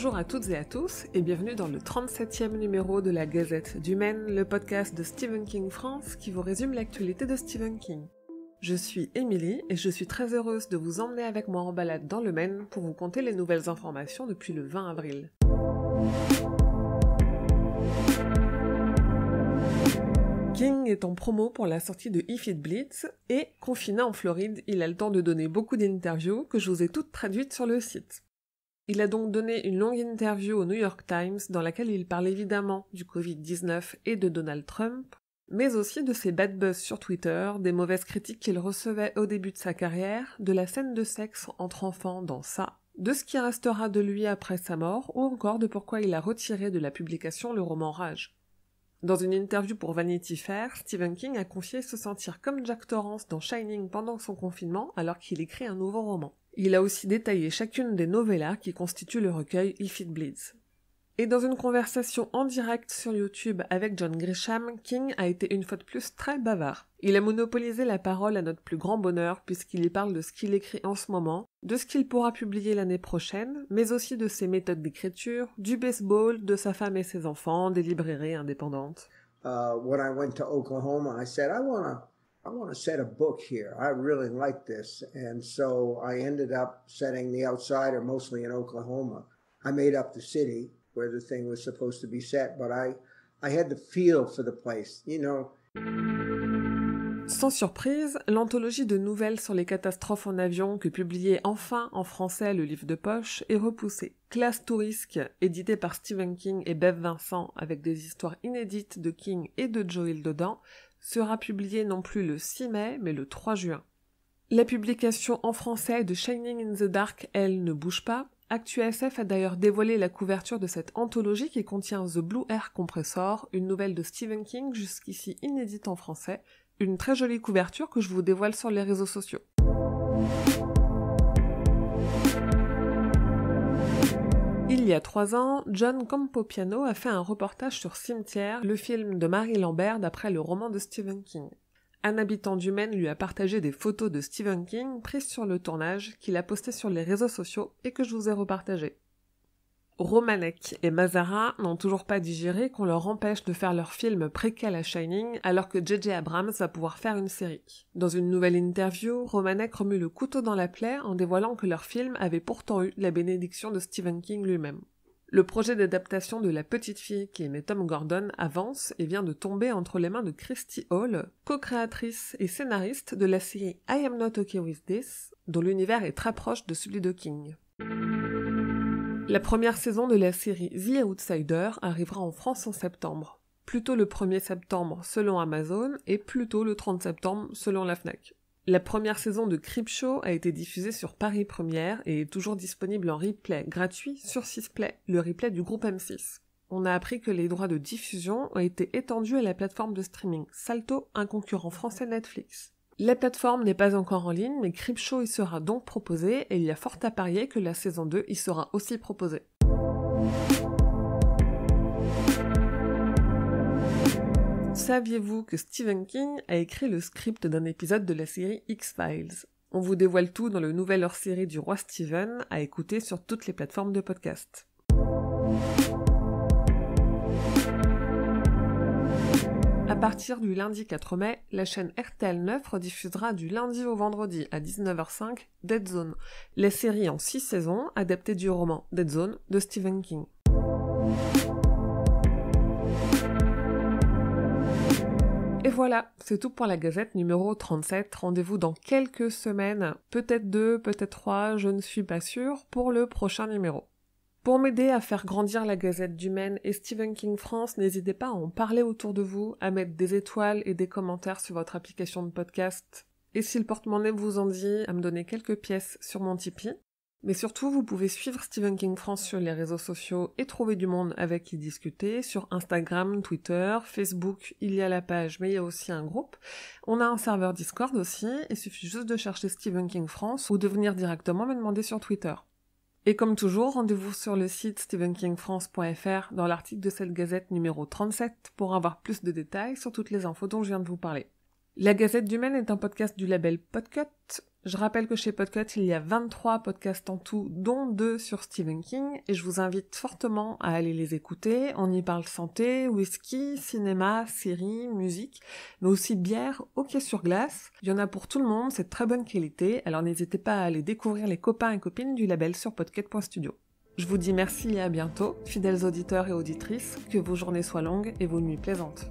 Bonjour à toutes et à tous et bienvenue dans le 37e numéro de la Gazette du Maine, le podcast de Stephen King France qui vous résume l'actualité de Stephen King. Je suis Émilie et je suis très heureuse de vous emmener avec moi en balade dans le Maine pour vous conter les nouvelles informations depuis le 20 avril. King est en promo pour la sortie de If It Bleeds et, confiné en Floride, il a le temps de donner beaucoup d'interviews que je vous ai toutes traduites sur le site. Il a donc donné une longue interview au New York Times dans laquelle il parle évidemment du Covid-19 et de Donald Trump, mais aussi de ses bad buzz sur Twitter, des mauvaises critiques qu'il recevait au début de sa carrière, de la scène de sexe entre enfants dans Ça, de ce qui restera de lui après sa mort, ou encore de pourquoi il a retiré de la publication le roman Rage. Dans une interview pour Vanity Fair, Stephen King a confié se sentir comme Jack Torrance dans Shining pendant son confinement alors qu'il écrit un nouveau roman. Il a aussi détaillé chacune des novellas qui constituent le recueil If It Bleeds. Et dans une conversation en direct sur YouTube avec John Grisham, King a été une fois de plus très bavard. Il a monopolisé la parole à notre plus grand bonheur puisqu'il y parle de ce qu'il écrit en ce moment, de ce qu'il pourra publier l'année prochaine, mais aussi de ses méthodes d'écriture, du baseball, de sa femme et ses enfants, des librairies indépendantes. When I went to Oklahoma, I said, I want to set a book here. I really like this. And so I ended up setting The Outsider mostly in Oklahoma. I made up the city where the thing was supposed to be set, but I had the feel for the place, you know. Sans surprise, l'anthologie de nouvelles sur les catastrophes en avion que publiait enfin en français le livre de poche est repoussée. Classe to Risk, édité par Stephen King et Bev Vincent avec des histoires inédites de King et de Joe Hill dedans, sera publiée non plus le 6 mai mais le 3 juin. La publication en français de Shining in the Dark, elle, ne bouge pas. ActuSF a d'ailleurs dévoilé la couverture de cette anthologie qui contient The Blue Air Compressor, une nouvelle de Stephen King jusqu'ici inédite en français, une très jolie couverture que je vous dévoile sur les réseaux sociaux. Il y a 3 ans, John Campopiano a fait un reportage sur Cimetière, le film de Mary Lambert d'après le roman de Stephen King. Un habitant du Maine lui a partagé des photos de Stephen King prises sur le tournage qu'il a postées sur les réseaux sociaux et que je vous ai repartagées. Romanek et Mazara n'ont toujours pas digéré qu'on leur empêche de faire leur film préquel à Shining alors que J.J. Abrams va pouvoir faire une série. Dans une nouvelle interview, Romanek remue le couteau dans la plaie en dévoilant que leur film avait pourtant eu la bénédiction de Stephen King lui-même. Le projet d'adaptation de La Petite Fille qui aimait Tom Gordon avance et vient de tomber entre les mains de Christy Hall, co-créatrice et scénariste de la série I Am Not Okay With This, dont l'univers est très proche de celui de King. La première saison de la série The Outsider arrivera en France en septembre. Plutôt le 1er septembre selon Amazon et plutôt le 30 septembre selon la Fnac. La première saison de Creepshow a été diffusée sur Paris Première et est toujours disponible en replay gratuit sur Sisplay, le replay du groupe M6. On a appris que les droits de diffusion ont été étendus à la plateforme de streaming Salto, un concurrent français Netflix. La plateforme n'est pas encore en ligne, mais Creepshow y sera donc proposé et il y a fort à parier que la saison 2 y sera aussi proposée. Saviez-vous que Stephen King a écrit le script d'un épisode de la série X-Files? On vous dévoile tout dans le nouvel hors-série du roi Stephen à écouter sur toutes les plateformes de podcast. À partir du lundi 4 mai, la chaîne RTL 9 rediffusera du lundi au vendredi à 19h05 Dead Zone, la série en 6 saisons adaptée du roman Dead Zone de Stephen King. Et voilà, c'est tout pour la Gazette numéro 37. Rendez-vous dans quelques semaines, peut-être 2, peut-être 3, je ne suis pas sûre, pour le prochain numéro. Pour m'aider à faire grandir la Gazette du Maine et Stephen King France, n'hésitez pas à en parler autour de vous, à mettre des étoiles et des commentaires sur votre application de podcast. Et si le porte-monnaie vous en dit, à me donner quelques pièces sur mon Tipeee. Mais surtout, vous pouvez suivre Stephen King France sur les réseaux sociaux et trouver du monde avec qui discuter, sur Instagram, Twitter, Facebook, il y a la page, mais il y a aussi un groupe. On a un serveur Discord aussi, il suffit juste de chercher Stephen King France ou de venir directement me demander sur Twitter. Et comme toujours, rendez-vous sur le site stephenkingfrance.fr dans l'article de cette Gazette numéro 37 pour avoir plus de détails sur toutes les infos dont je viens de vous parler. La Gazette du Maine est un podcast du label Podcut. Je rappelle que chez Podcut, il y a 23 podcasts en tout, dont 2 sur Stephen King, et je vous invite fortement à aller les écouter. On y parle santé, whisky, cinéma, séries, musique, mais aussi bière, hockey sur glace. Il y en a pour tout le monde, c'est de très bonne qualité, alors n'hésitez pas à aller découvrir les copains et copines du label sur podcut.studio. Je vous dis merci et à bientôt, fidèles auditeurs et auditrices, que vos journées soient longues et vos nuits plaisantes.